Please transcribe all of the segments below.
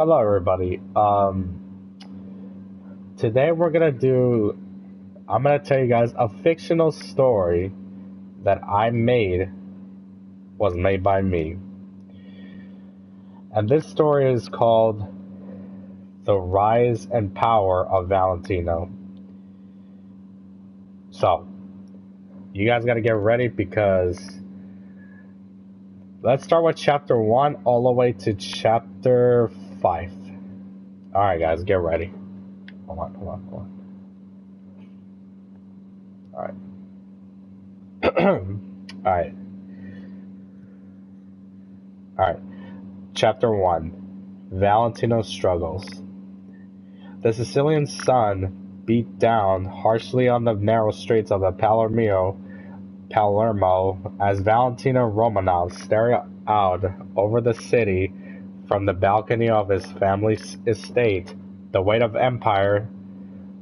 Hello, everybody. Today I'm gonna tell you guys a fictional story that was made by me. And this story is called The Rise and Power of Valentino. So, you guys gotta get ready because let's start with chapter 1 all the way to chapter 5. Alright, guys, get ready. Hold on. Alright. Alright. Alright. Chapter 1 Valentino Struggles. The Sicilian sun beat down harshly on the narrow streets of Palermo as Valentino Romanov stared out over the city from the balcony of his family's estate. The weight of empire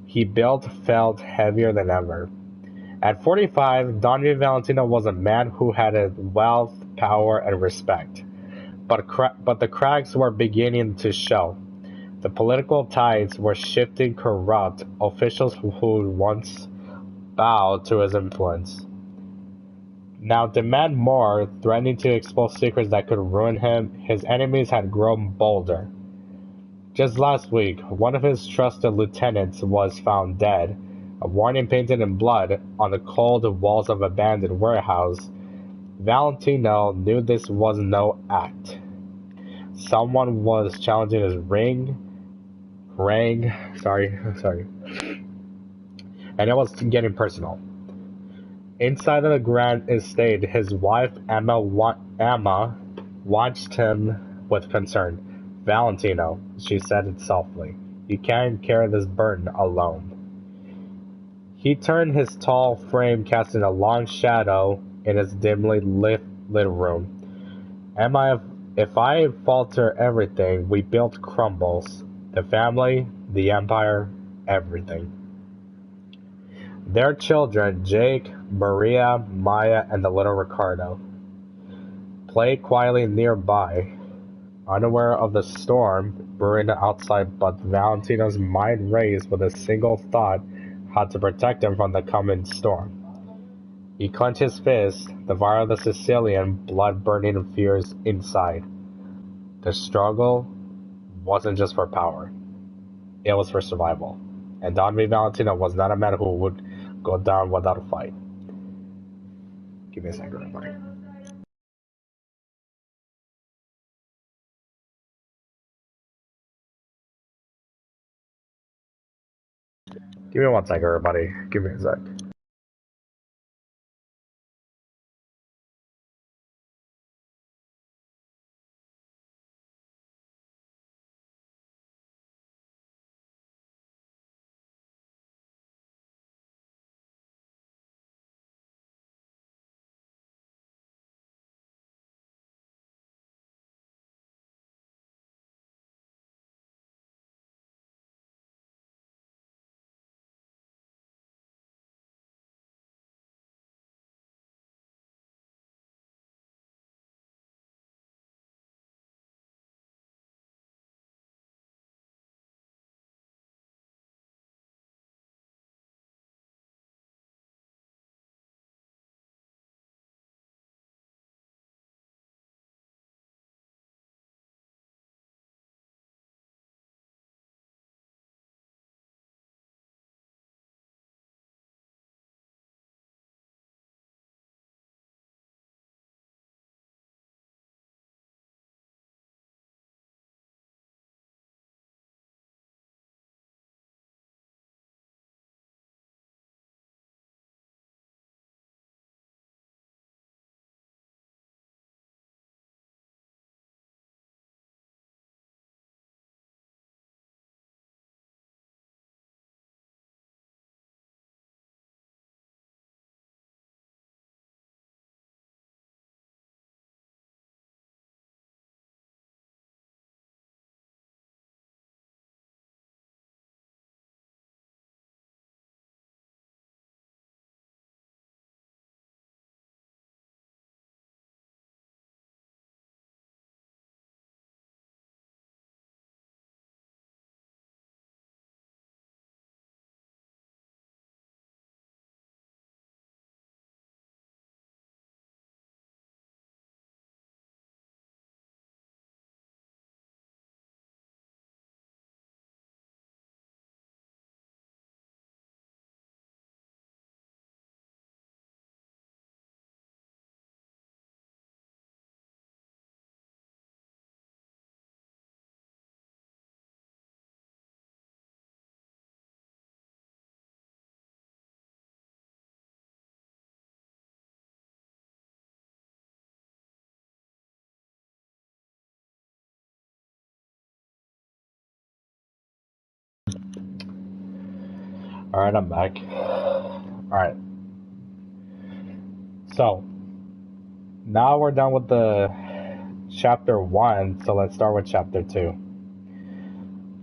he built felt heavier than ever. At 45, Don Valentino was a man who had wealth, power, and respect. But the cracks were beginning to show. The political tides were shifting. Corrupt officials who once bowed to his influence now demand more, threatening to expose secrets that could ruin him. His enemies had grown bolder. Just last week, one of his trusted lieutenants was found dead, a warning painted in blood on the cold walls of an abandoned warehouse. Valentino knew this was no act. Someone was challenging his sorry, and it was getting personal. Inside of the grand estate, his wife Emma watched him with concern. "Valentino," she said it softly, "you can't carry this burden alone." He turned, his tall frame casting a long shadow in his dimly lit room. "Emma, if I falter, everything we built crumbles. The family, the empire, everything." Their children, Jake, Maria, Maya, and the little Ricardo, played quietly nearby, unaware of the storm brewing outside, but Valentino's mind raced with a single thought: how to protect him from the coming storm. He clenched his fist, the fire of the Sicilian blood burning in fierce inside. The struggle wasn't just for power, it was for survival. And Don Valentino was not a man who would go down without a fight. Give me a second, everybody. Give me one second, everybody. Give me a sec. Alright, I'm back. Alright. So, now we're done with the chapter 1, so let's start with chapter 2.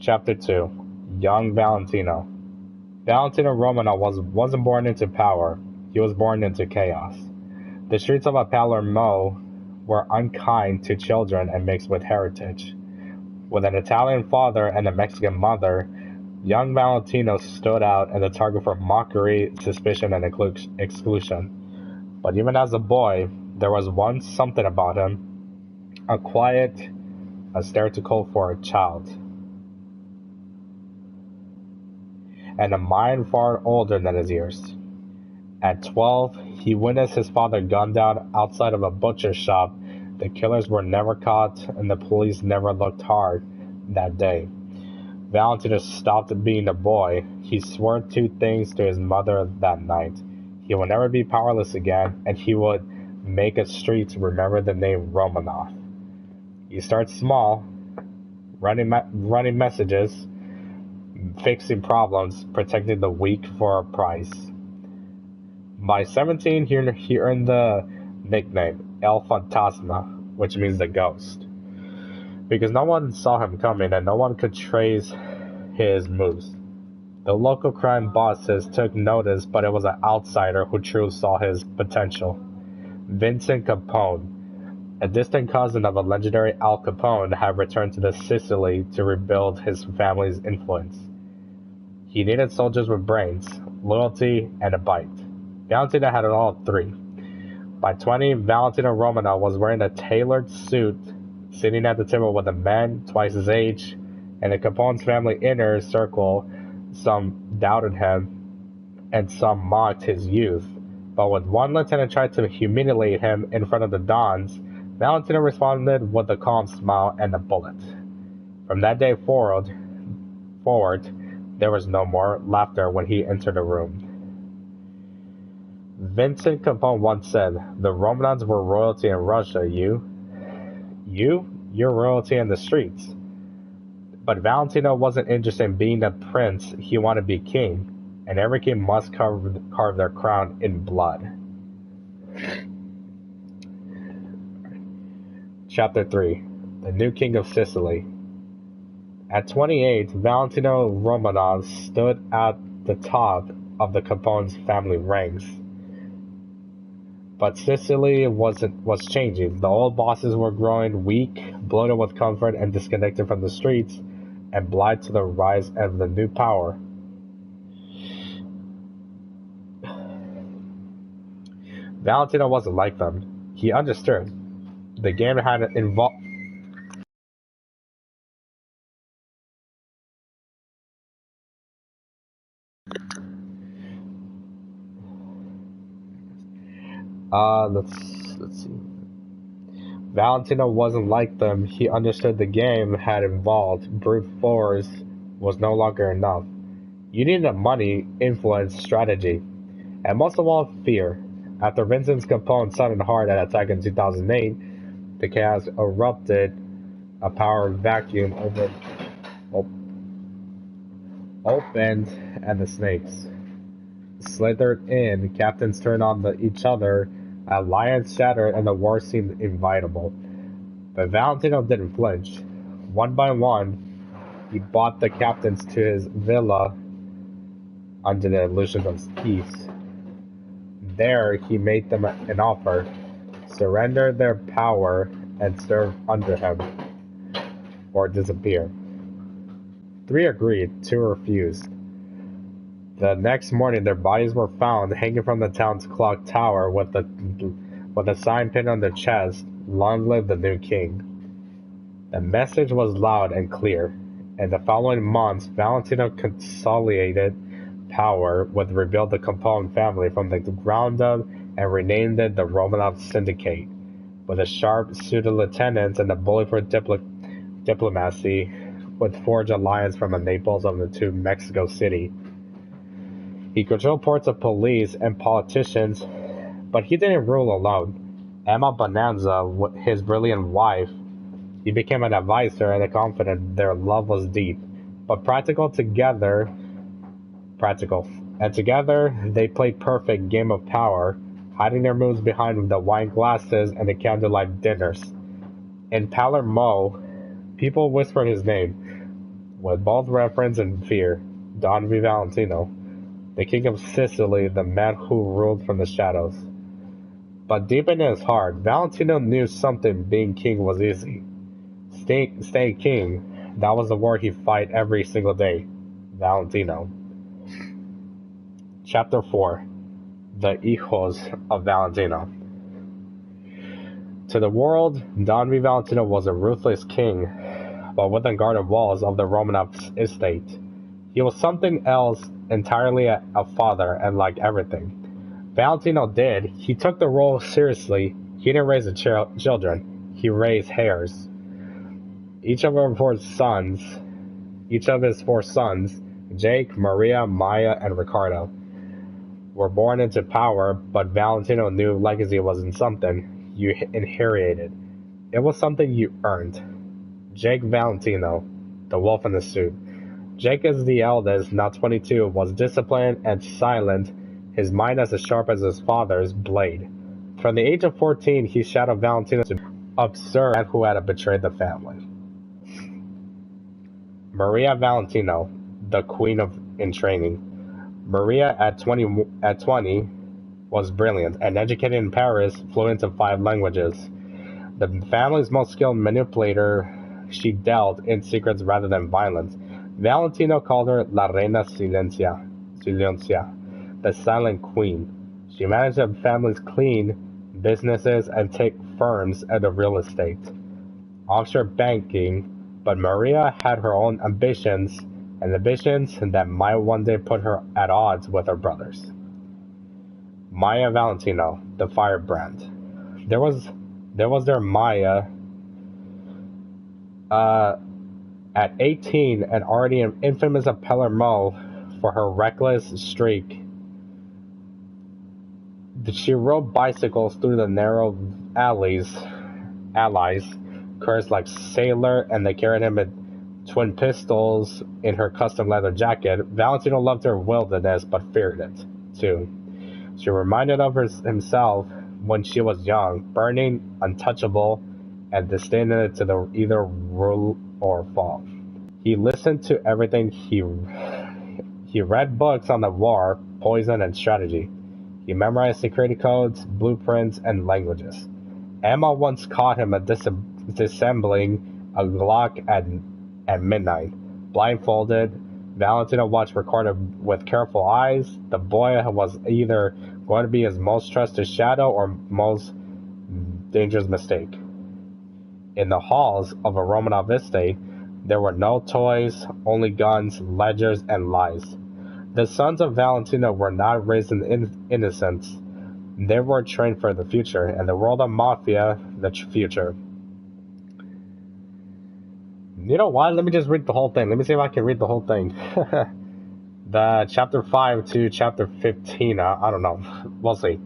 Chapter 2, Young Valentino. Valentino Romanov wasn't born into power, he was born into chaos. The streets of Palermo were unkind to children and mixed with heritage. With an Italian father and a Mexican mother, young Valentino stood out as a target for mockery, suspicion, and exclusion. But even as a boy, there was something about him, a quiet, a stereotypical for a child, and a mind far older than his years. At 12, he witnessed his father gunned down outside of a butcher shop. The killers were never caught, and the police never looked hard that day. Valentino stopped being a boy. He swore 2 things to his mother that night. He would never be powerless again, and he would make a street to remember the name Romanov. He starts small, running messages, fixing problems, protecting the weak for a price. By 17, he earned the nickname El Fantasma, which means the ghost, because no one saw him coming and no one could trace his moves. The local crime bosses took notice, but it was an outsider who truly saw his potential. Vincent Capone, a distant cousin of a legendary Al Capone, had returned to Sicily to rebuild his family's influence. He needed soldiers with brains, loyalty, and a bite. Valentino had all 3. By 20, Valentino Romanov was wearing a tailored suit, sitting at the table with a man twice his age. In the Capone's family inner circle, some doubted him, and some mocked his youth. But when one lieutenant tried to humiliate him in front of the Dons, Valentino responded with a calm smile and a bullet. From that day forward, there was no more laughter when he entered a room. Vincent Capone once said, "The Romanovs were royalty in Russia, you're royalty in the streets." But Valentino wasn't interested in being a prince, he wanted to be king, and every king must carve their crown in blood. Chapter 3, The New King of Sicily. At 28, Valentino Romanov stood at the top of the Capone's family ranks. But Sicily was changing. The old bosses were growing weak, bloated with comfort, and disconnected from the streets, and blind to the rise of the new power. Valentino wasn't like them. He understood. The game had involved. Let's see. Valentino wasn't like them. He understood the game had evolved. Brute force was no longer enough. You needed money, influence, strategy, and most of all, fear. After Vincent Capone's sudden heart attack in 2008, the chaos erupted. A power vacuum opened, and the snakes slithered in. Captains turned on each other. Alliance shattered, and the war seemed inevitable. But Valentino didn't flinch. One by one, he brought the captains to his villa under the illusion of peace. There, he made them an offer: surrender their power and serve under him, or disappear. 3 agreed, 2 refused. The next morning, their bodies were found hanging from the town's clock tower with a sign pinned on their chest: "Long live the new king." The message was loud and clear. In the following months, Valentino consolidated power, rebuilt the Capone family from the ground up, and renamed it the Romanov Syndicate. With a sharp suit of lieutenants and a bully for diplomacy, would forge alliance from the Naples to Mexico City. He controlled ports of police and politicians, but he didn't rule alone. Emma Bonanza, his brilliant wife, he became an advisor and a confidant. Their love was deep, but practical and together they played perfect game of power, hiding their moves behind the wine glasses and the candlelight dinners. In Palermo, people whispered his name, with both reverence and fear, Don V. Valentino, the king of Sicily, the man who ruled from the shadows. But deep in his heart, Valentino knew something being king was easy. Stay king, that was the war he'd fight every single day. Valentino. Chapter 4. The Hijos of Valentino. To the world, Don V. Valentino was a ruthless king, but within guarded walls of the Romanov estate. He was something else entirely, a father, and like everything Valentino did, he took the role seriously. He didn't raise the children, he raised heirs. Each of his four sons, Jake, Maria, Maya, and Ricardo, were born into power, but Valentino knew legacy wasn't something you inherited. It was something you earned. Jake Valentino, the wolf in the suit. Jake is the eldest, now 22, was disciplined and silent, his mind as sharp as his father's blade. From the age of 14, he shadowed Valentino to observe who had betrayed the family. Maria Valentino, the queen in training. Maria, at 20, was brilliant and educated in Paris, fluent in 5 languages. The family's most skilled manipulator, she dealt in secrets rather than violence. Valentino called her La Reina Silencia, the silent queen. She managed the family's clean businesses and take firms out of real estate, offshore banking, but Maria had her own ambitions, and ambitions that might one day put her at odds with her brothers. Maya Valentino, the firebrand. There was their Maya, at 18 and already infamous at Palermo for her reckless streak. She rode bicycles through the narrow allies, cursed like sailor, and they carried him with twin pistols in her custom leather jacket. Valentino loved her wilderness, but feared it, too. She reminded of himself when she was young, burning, untouchable, and destined to either rule or fall. He listened to everything. He read books on the war, poison, and strategy. He memorized security codes, blueprints, and languages. Emma once caught him disassembling a Glock at midnight. Blindfolded, Valentino watched Ricardo with careful eyes. The boy was either going to be his most trusted shadow or most dangerous mistake. In the halls of a Romanov estate, there were no toys, only guns, ledgers, and lies. The sons of Valentino were not raised in innocence. They were trained for the future, and the world of mafia, the future. You know what? Let me just read the whole thing. Let me see if I can read the whole thing. The chapter 5 to chapter 15, I don't know. We'll see.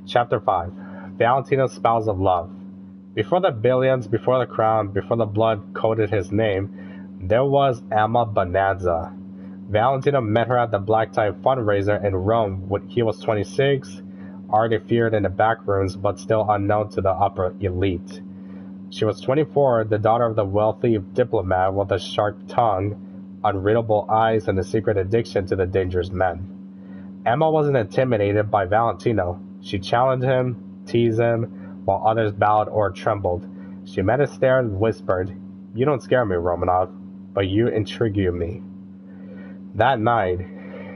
Chapter 5. Valentino's Spouse of Love. Before the billions, before the crown, before the blood coated his name, there was Emma Bonanza. Valentino met her at the Black Tie fundraiser in Rome when he was 26, already feared in the back rooms but still unknown to the upper elite. She was 24, the daughter of the wealthy diplomat with a sharp tongue, unreadable eyes, and a secret addiction to the dangerous men. Emma wasn't intimidated by Valentino. She challenged him, teased him, while others bowed or trembled. She met his stare and whispered, "You don't scare me, Romanov, but you intrigue me." That night,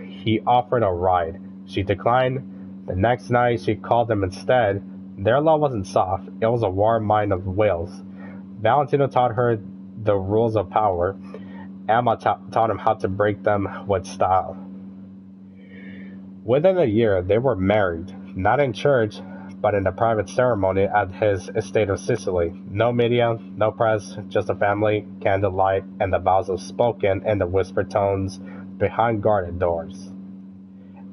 he offered a ride. She declined. The next night, she called him instead. Their love wasn't soft. It was a warm mind of wills. Valentino taught her the rules of power. Emma taught him how to break them with style. Within a year, they were married. Not in church, but in a private ceremony at his estate of Sicily. No media, no press, just a family, candlelight, and the vows of spoken in the whispered tones behind guarded doors.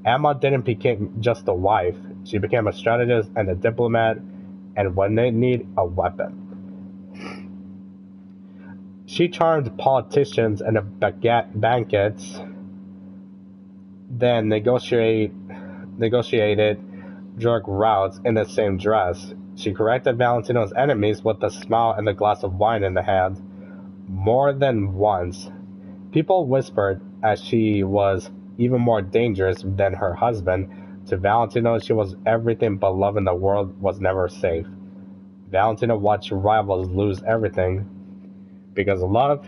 Emma didn't become just a wife. She became a strategist and a diplomat, and when they need a weapon. She charmed politicians and banquets then negotiated drug routes in the same dress. She corrected Valentino's enemies with a smile and a glass of wine in the hand. More than once, people whispered as she was even more dangerous than her husband. To Valentino, she was everything but love in the world was never safe. Valentino watched rivals lose everything. Because of love,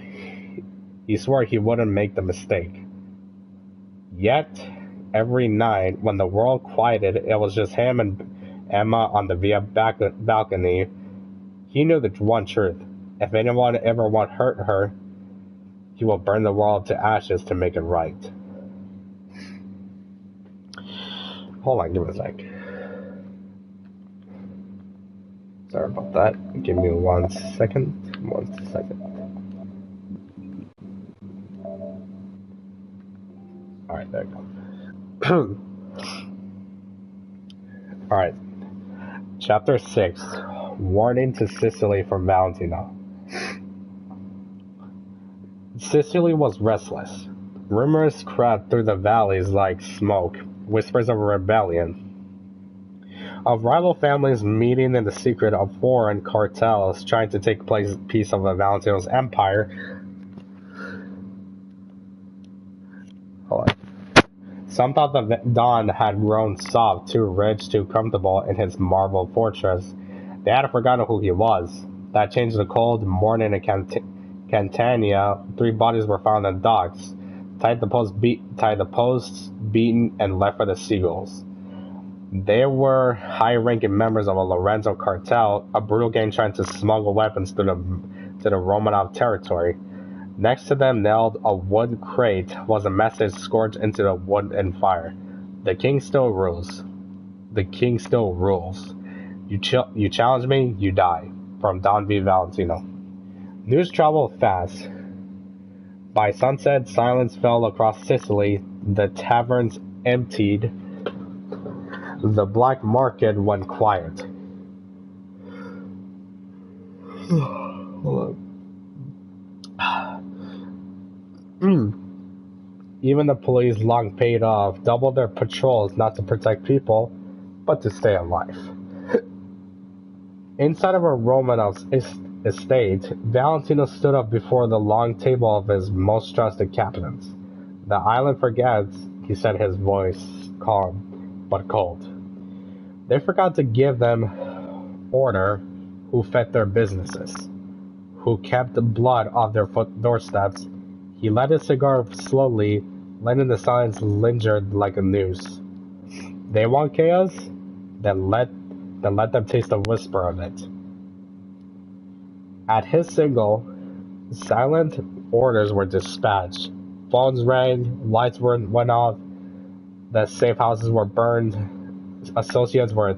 he swore he wouldn't make the mistake. Yet, every night, when the world quieted, it was just him and Emma on the via balcony. He knew the one truth. If anyone ever want hurt her, he will burn the world to ashes to make it right. Hold on, give me a sec. Sorry about that. Give me 1 second. 1 second. Alright, there you go. Alright. Chapter 6. Warning to Sicily from Valentino. Sicily was restless. Rumors crept through the valleys like smoke, whispers of rebellion. Of rival families meeting in the secret of foreign cartels trying to take piece of Valentino's empire. Hold on. Some thought that Don had grown soft, too rich, too comfortable in his marble fortress. They had forgotten who he was. That changed the cold morning in Catania. 3 bodies were found in docks. Tied the posts, beaten, and left for the seagulls. They were high-ranking members of a Lorenzo cartel, a brutal gang trying to smuggle weapons to the Romanov territory. Next to them, nailed a wood crate, was a message scorched into the wood and fire. The king still rules. The king still rules. You challenge me, you die. From Don V. Valentino. News traveled fast. By sunset, silence fell across Sicily. The taverns emptied. The black market went quiet. Even the police, long paid off, doubled their patrols not to protect people, but to stay alive. Inside of a Romanov's estate, Valentino stood up before the long table of his most trusted captains. The island forgets, he said, his voice calm but cold. They forgot to give them order, who fed their businesses, who kept the blood off their doorsteps. He lit his cigar slowly, letting the silence linger like a noose. They want chaos? Then let them taste the whisper of it. At his signal, silent orders were dispatched. Phones rang, lights went off, the safe houses were burned, associates were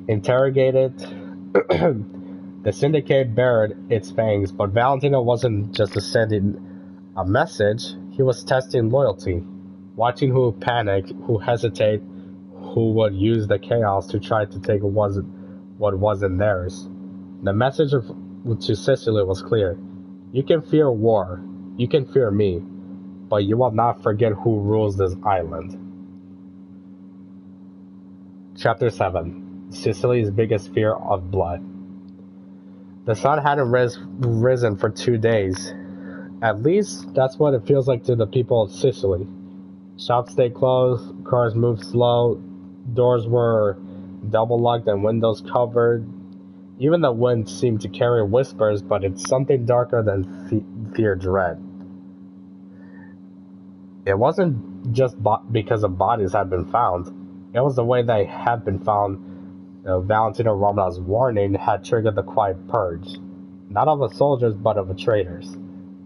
interrogated. The syndicate bared its fangs, but Valentino wasn't just sending a message, he was testing loyalty, watching who would panic, who hesitate, who would use the chaos to try to take what wasn't theirs. The message to Sicily was clear. You can fear war, you can fear me, but you will not forget who rules this island. Chapter 7. Sicily's biggest fear of blood. The sun hadn't risen for 2 days. At least, that's what it feels like to the people of Sicily. Shops stayed closed, cars moved slow, doors were double-locked and windows covered. Even the wind seemed to carry whispers, but it's something darker than fear dread. It wasn't just because of bodies had been found. It was the way they had been found. Valentino Romanov's warning had triggered the quiet purge. Not of the soldiers, but of the traitors.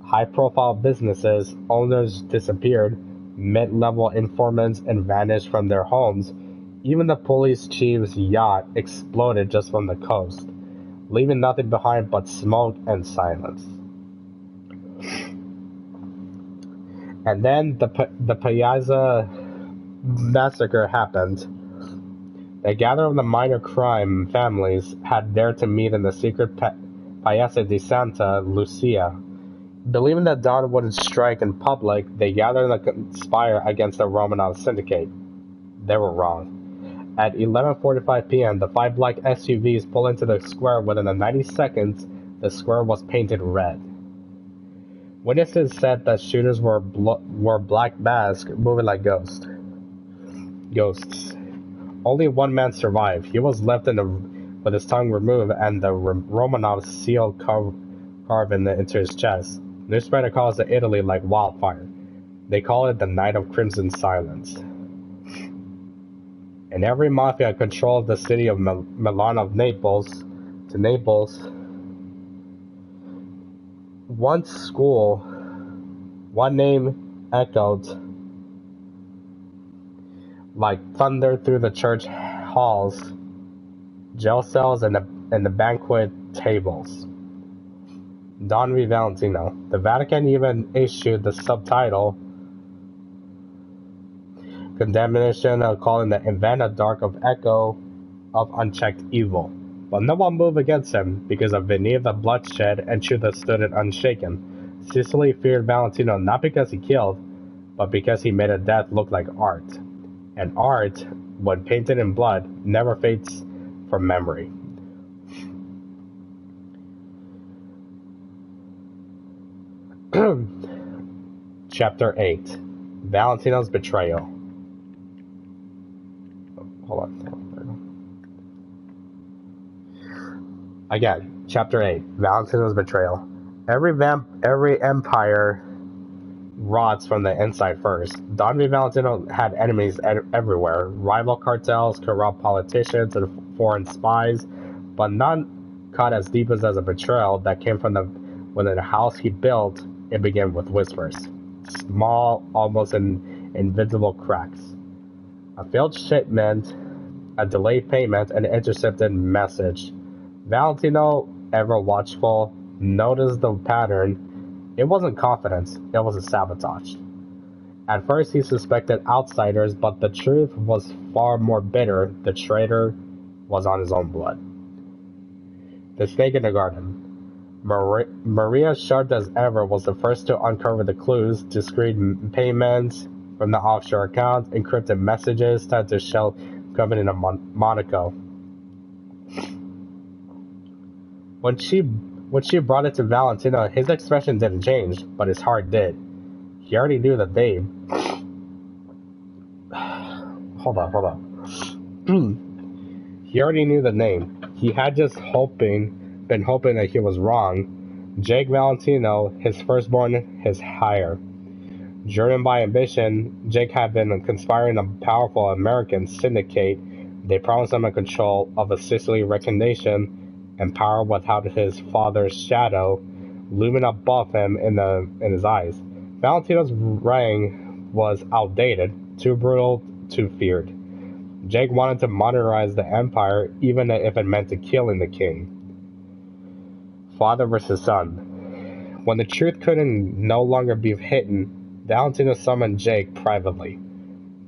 High-profile businesses, owners disappeared, mid-level informants and vanished from their homes. Even the police chief's yacht exploded just from the coast, leaving nothing behind but smoke and silence. And then the Piazza massacre happened. The gathering of the minor crime families had dared to meet in the secret Piazza di Santa Lucia. Believing that Don wouldn't strike in public, they gathered and conspire against the Romanov syndicate. They were wrong. At 11:45 p.m., the 5 black SUVs pulled into the square. Within 90 seconds, the square was painted red. Witnesses said that shooters wore black masks, moving like ghosts. Only one man survived. He was left with his tongue removed and the Romanov seal carved into his chest. Newspaper calls it Italy like wildfire. They call it the Night of Crimson Silence. And every mafia controlled the city of Milan of Naples to Naples. One school, one name echoed like thunder through the church halls, jail cells, and the banquet tables. Don V. Valentino. The Vatican even issued the subtitle condemnation calling the event a dark of echo of unchecked evil. But no one moved against him because of beneath the bloodshed and truth that stood it unshaken. Sicily feared Valentino not because he killed, but because he made a death look like art. And art, when painted in blood, never fades from memory. Chapter 8. Valentino's Betrayal. Hold on. Again, Chapter 8. Valentino's Betrayal. Every empire rots from the inside first. Don V. Valentino had enemies everywhere. Rival cartels, corrupt politicians, and foreign spies, but none cut as deep as a betrayal that came from within the house he built. It began with whispers. Small, almost invisible cracks. A failed shipment, a delayed payment, an intercepted message. Valentino, ever watchful, noticed the pattern. It wasn't confidence, it was a sabotage. At first he suspected outsiders, but the truth was far more bitter. The traitor was on his own blood. The snake in the garden. Maria, sharp as ever, was the first to uncover the clues: discreet payments from the offshore accounts, encrypted messages tied to shell company in Monaco. When she brought it to Valentino, his expression didn't change, but his heart did. He already knew the name. Hold on. He already knew the name. He had just been hoping that he was wrong. Jake Valentino, his firstborn, his hire. Driven by ambition, Jake had been conspiring a powerful American syndicate. They promised him a control of a Sicily recognition and power without his father's shadow looming above him in his eyes. Valentino's reign was outdated, too brutal, too feared. Jake wanted to modernize the empire, even if it meant killing the king. Father versus son. When the truth couldn't no longer be hidden, Valentino summoned Jake privately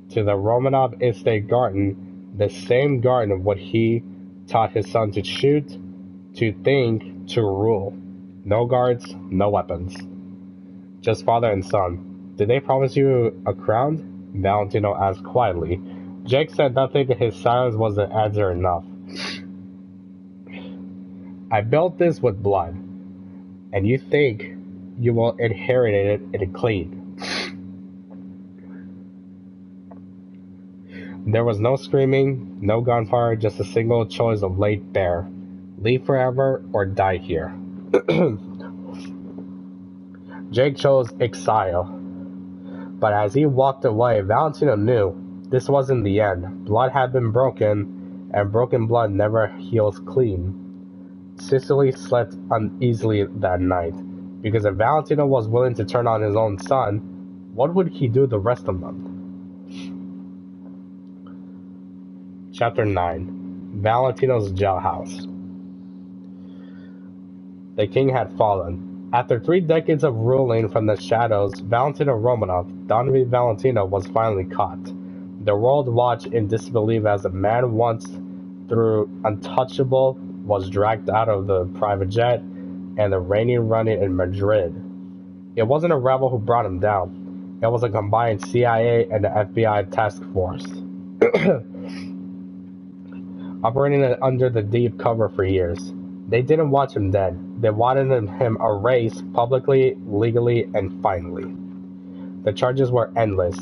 to the Romanov estate garden, the same garden where he taught his son to shoot, to think, to rule. No guards, no weapons. Just father and son. Did they promise you a crown? Valentino asked quietly. Jake said nothing, his silence was an answer enough. I built this with blood, and you think you will inherit it in clean. There was no screaming, no gunfire, just a single choice of laid bare. Leave forever or die here. Jake chose exile. But as he walked away, Valentino knew this wasn't the end. Blood had been broken, and broken blood never heals clean. Sicily slept uneasily that night, because if Valentino was willing to turn on his own son, what would he do the rest of them? Chapter 9. Valentino's Jailhouse. The king had fallen. After 3 decades of ruling from the shadows, Valentino Romanov, Don V. Valentino, was finally caught. The world watched in disbelief as a man once through untouchable was dragged out of the private jet and the rainy running in Madrid. It wasn't a rebel who brought him down. It was a combined CIA and the FBI task force. Operating under the deep cover for years. They didn't want him dead. They wanted him erased publicly, legally, and finally. The charges were endless.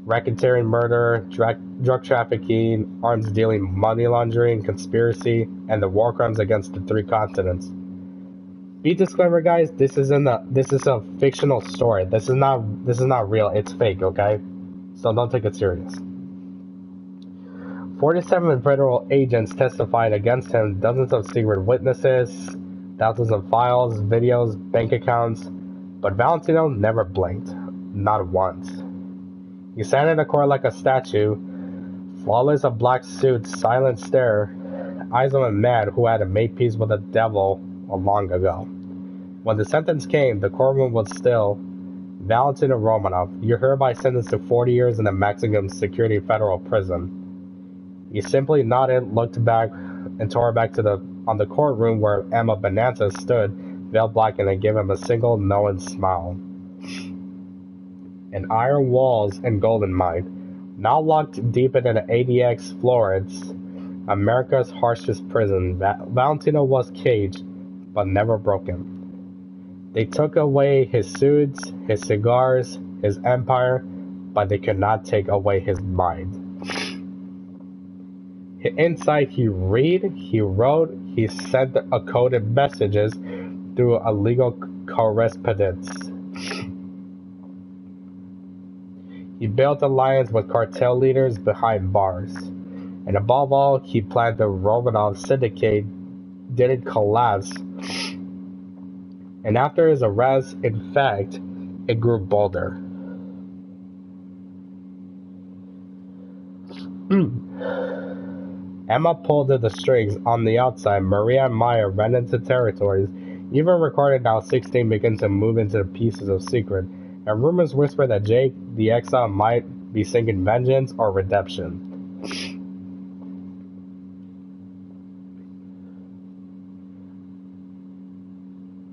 Racketeering, murder, drug trafficking, arms dealing, money laundering, conspiracy, and the war crimes against the 3 continents. Be disclaimer, guys. This is a fictional story. This is not real. It's fake, okay? So don't take it serious. 47 federal agents testified against him, dozens of secret witnesses, thousands of files, videos, bank accounts, but Valentino never blinked, not once. He sat in the court like a statue, flawless of black suit, silent stare, eyes of a man who had made peace with the devil long ago. When the sentence came, the courtroom was still. Valentino Romanov, you're hereby sentenced to 40 years in the maximum security federal prison. He simply nodded, looked back, and tore back on the courtroom where Emma Bonanza stood, veiled black, and gave him a single knowing smile. An iron walls and golden mine, now locked deep into the ADX Florence, America's harshest prison. Valentino was caged, but never broken. They took away his suits, his cigars, his empire, but they could not take away his mind. Inside, he read, he wrote, he sent coded messages through a legal correspondence. He built alliances with cartel leaders behind bars. And above all, he planned the Romanov syndicate didn't collapse. And after his arrest, in fact, it grew bolder. Emma pulled at the strings. On the outside, Maria and Maya ran into territories. Even Ricardo, now 16, began to move into the pieces of secret. And rumors whispered that Jake, the exile, might be seeking vengeance or redemption.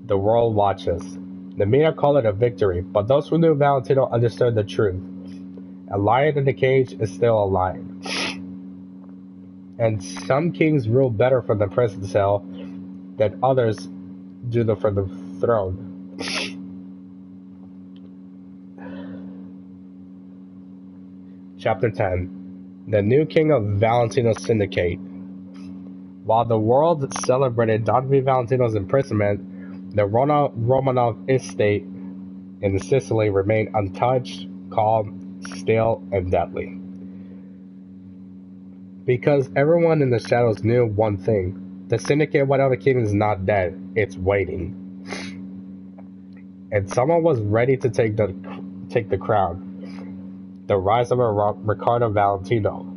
The world watches. The media call it a victory, but those who knew Valentino understood the truth. A lion in the cage is still a lion. And some kings rule better from the prison cell than others do from the throne. Chapter 10. The new king of Valentino's syndicate. While the world celebrated Don V. Valentino's imprisonment, the Romanov estate in Sicily remained untouched, calm, still, and deadly. Because everyone in the shadows knew one thing. The syndicate without a king is not dead, it's waiting. And someone was ready to take the crown. The rise of Ricardo Valentino.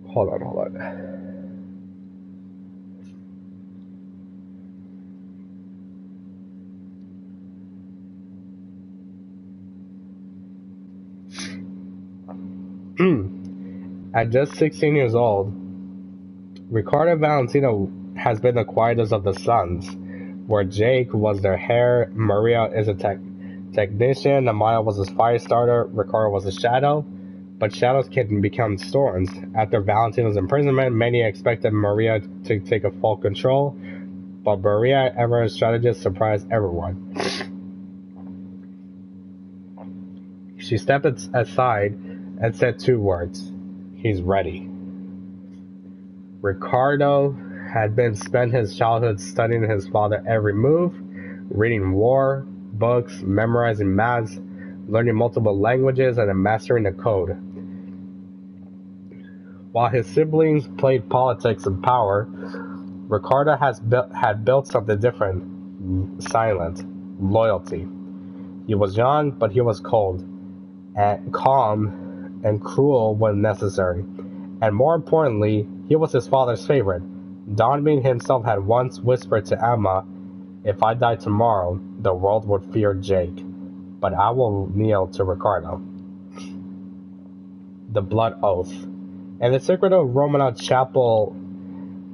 Hold on. At just 16 years old, Ricardo Valentino has been the quietest of the sons, where Jake was their heir, Maria is a technician, Amaya was a fire starter, Ricardo was a shadow, but shadows can become storms. After Valentino's imprisonment, many expected Maria to take a full control, but Maria, ever a strategist, surprised everyone. She stepped aside and said 2 words. He's ready. Ricardo had spent his childhood studying his father's every move, reading war books, memorizing maths, learning multiple languages, and mastering the code. While his siblings played politics and power, Ricardo had built something different, silent, loyalty. He was young, but he was cold, and calm, and cruel when necessary. And more importantly, he was his father's favorite. Don Bean himself had once whispered to Emma, "If I die tomorrow, the world would fear Jake, but I will kneel to Ricardo." The blood oath. In the secret of Romanov Chapel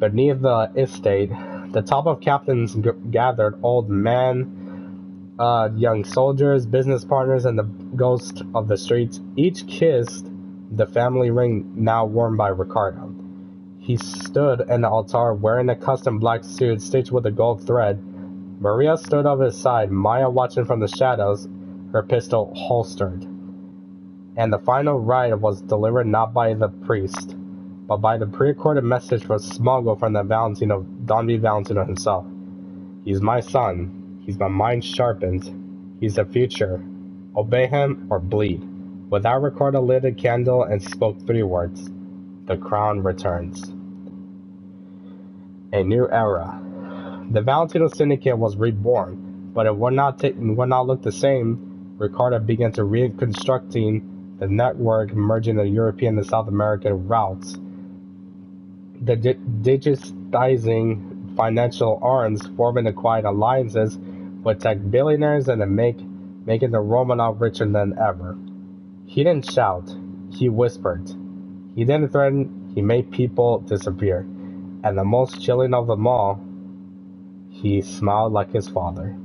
beneath the estate, The top of captains gathered, old men, young soldiers, business partners, and the ghost of the streets. Each kissed the family ring now worn by Ricardo. He stood in the altar wearing a custom black suit stitched with a gold thread. Maria stood at his side, Maya watching from the shadows, her pistol holstered. And the final rite was delivered not by the priest, but by the pre-recorded message was smuggled from the Don V. Valentino himself. He's my son. He's my mind sharpened. He's the future. Obey him or bleed. Without Ricardo lit a candle and spoke 3 words. The crown returns. A new era. The Valentino Syndicate was reborn, but it would not look the same. Ricardo began to reconstructing the network, merging the European and South American routes. The digitizing financial arms, forming quiet alliances with tech billionaires and making the Romanov richer than ever. He didn't shout, he whispered. He didn't threaten, he made people disappear. And the most chilling of them all, he smiled like his father.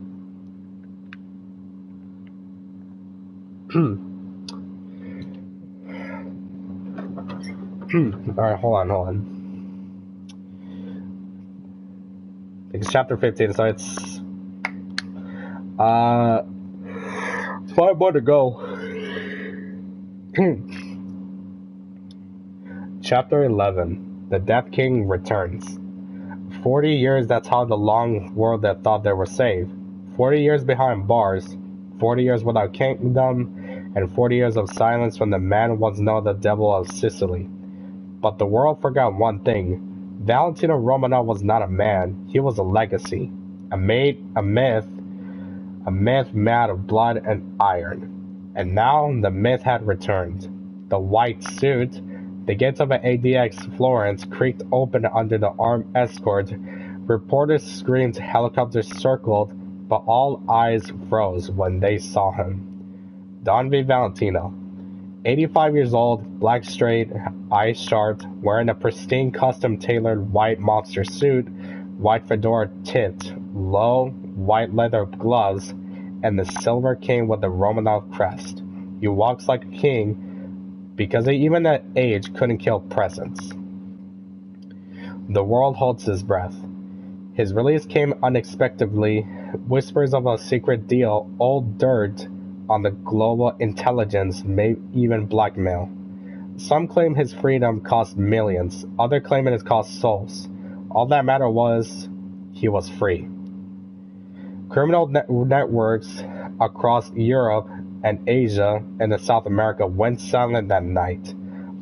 Alright, hold on. It's chapter 15, so it's 5 more to go. Chapter 11. The Death King returns. 40 years, that's how the long world that thought they were safe. 40 years behind bars. 40 years without kingdom. And 40 years of silence when the man once known the devil of Sicily. But the world forgot one thing. Valentino Romanov was not a man. He was a legacy. A myth made of blood and iron. And now the myth had returned. The white suit. The gates of an ADX Florence creaked open under the armed escort. Reporters screamed, helicopters circled, but all eyes froze when they saw him. Don V. Valentino, 85 years old, black straight, eyes sharp, wearing a pristine custom-tailored white monster suit, white fedora tipped, low, white leather gloves, and the silver cane with the Romanov crest. He walks like a king, because even at age couldn't kill presence. The world holds his breath. His release came unexpectedly, whispers of a secret deal, old dirt on the global intelligence, may even blackmail. Some claim his freedom cost millions, others claim it cost souls. All that mattered was, he was free. Criminal networks across Europe and Asia and South America went silent that night.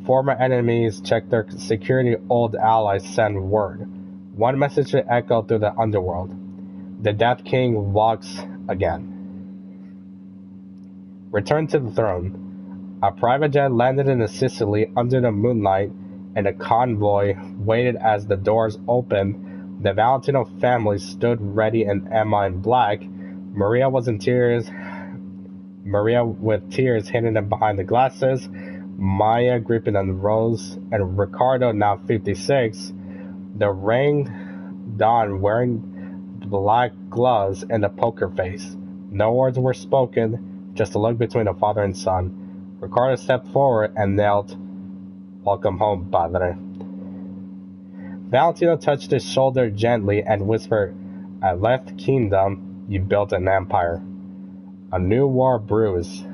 Former enemies checked their security, old allies sent word. One message echoed through the underworld. The Death King walks again. Return to the throne. A private jet landed in Sicily under the moonlight, and a convoy waited as the doors opened. The Valentino family stood ready, and Emma in black. Maria was in tears. Maria with tears hidden behind the glasses. Maya gripping on the rose, and Ricardo, now 56, the ring Don wearing black gloves and a poker face. No words were spoken, just a look between a father and son. Ricardo stepped forward and knelt. Welcome home, padre. Valentino touched his shoulder gently and whispered, I left kingdom, you built an empire. A new war brews.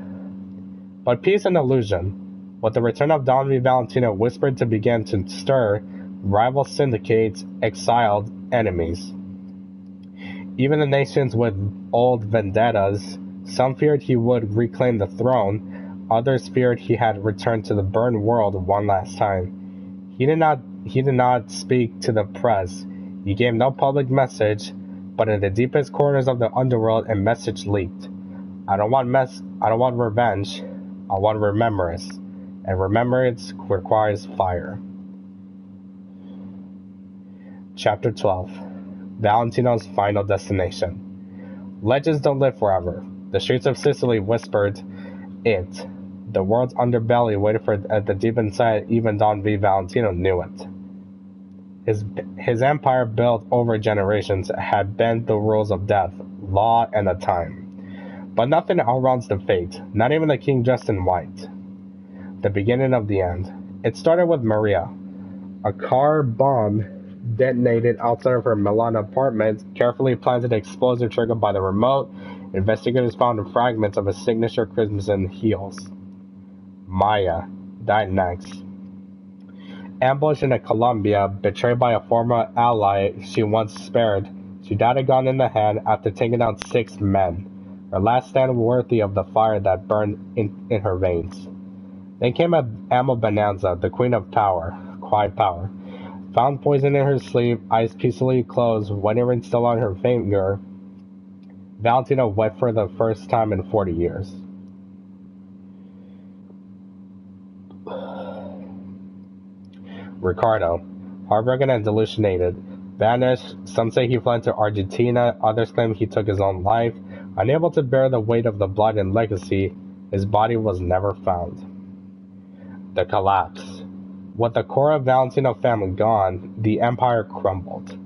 But peace and illusion. With the return of Don V. Valentino whispered to begin to stir, rival syndicates, exiled enemies. Even the nations with old vendettas, some feared he would reclaim the throne, others feared he had returned to the burned world one last time. He did not speak to the press. He gave no public message, but in the deepest corners of the underworld a message leaked. I don't want revenge. I want remembrance. And remembrance requires fire. Chapter 12. Valentino's final destination. Legends don't live forever. The streets of Sicily whispered it. The world's underbelly waited for at the deep inside. Even Don V. Valentino knew it. His empire, built over generations, had bent the rules of death, law, and the time. But nothing outruns the fate, not even the king dressed in white. The beginning of the end. It started with Maria. A car bomb detonated outside of her Milan apartment, carefully planted explosive triggered by the remote. Investigators found fragments of a signature crimson heels. Maya died next. Ambushed in Colombia, betrayed by a former ally she once spared, she died a gun in the hand after taking down 6 men, her last stand worthy of the fire that burned in her veins. Then came Amma Bonanza, the queen of power, quiet power. Found poison in her sleeve, eyes peacefully closed, wedding ring still on her finger. Valentina wept for the first time in 40 years. Ricardo, heartbroken and delusionated, vanished. Some say he fled to Argentina, others claim he took his own life. Unable to bear the weight of the blood and legacy, his body was never found. The collapse. With the core of Valentino family gone, the empire crumbled.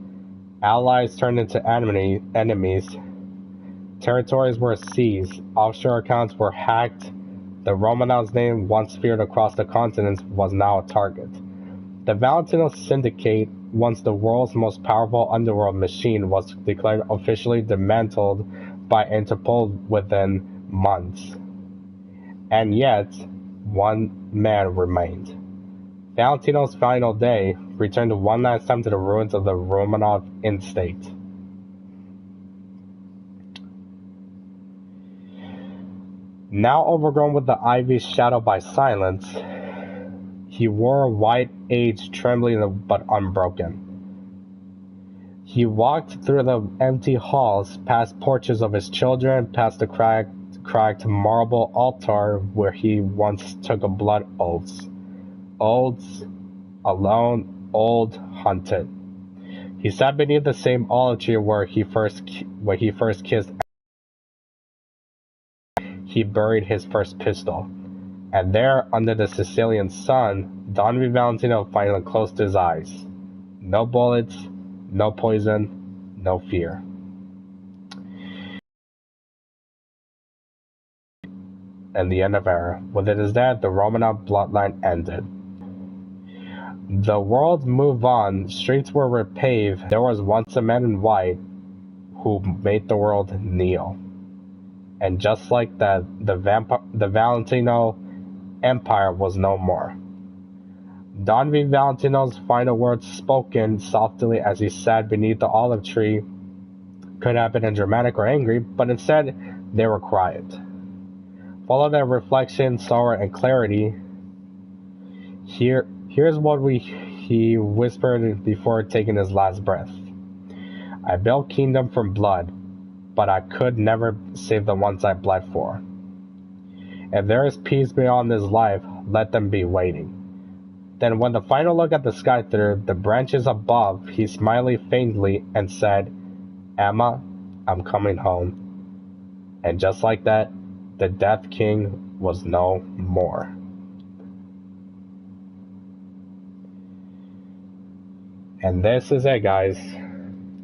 Allies turned into enemies. Territories were seized. Offshore accounts were hacked. The Romanovs' name, once feared across the continents, was now a target. The Valentino Syndicate, once the world's most powerful underworld machine, was declared officially dismantled by Interpol within months. And yet, one man remained. Valentino's final day returned one last time to the ruins of the Romanov estate. Now overgrown with the ivy shadowed by silence, he wore a white age trembling but unbroken. He walked through the empty halls, past porches of his children, past the cracked marble altar where he once took a blood oaths. Oaths, alone, old, hunted. He sat beneath the same olive tree where he first kissed. He buried his first pistol. And there, under the Sicilian sun, Don Valentino finally closed his eyes. No bullets, no poison, no fear. And the end of era. With his death, the Romanov bloodline ended. The world moved on, streets were repaved. There was once a man in white who made the world kneel. And just like that, the Valentino Empire was no more. Don V. Valentino's final words, spoken softly as he sat beneath the olive tree, could have been dramatic or angry, but instead they were quiet. Full of their reflection, sorrow, and clarity, here's what he whispered before taking his last breath. I built kingdom from blood, but I could never save the ones I bled for. If there is peace beyond this life, let them be waiting. Then when the final look at the sky through the branches above, he smiled faintly and said, Emma, I'm coming home. And just like that, the Death King was no more. And this is it, guys.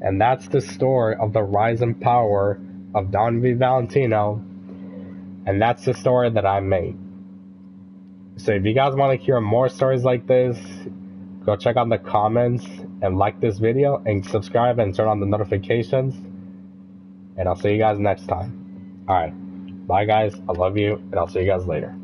And that's the story of the rise and power of Don V. Valentino. And that's the story that I made. So if you guys want to hear more stories like this, go check out the comments and like this video and subscribe and turn on the notifications. And I'll see you guys next time. Alright. Bye guys. I love you. And I'll see you guys later.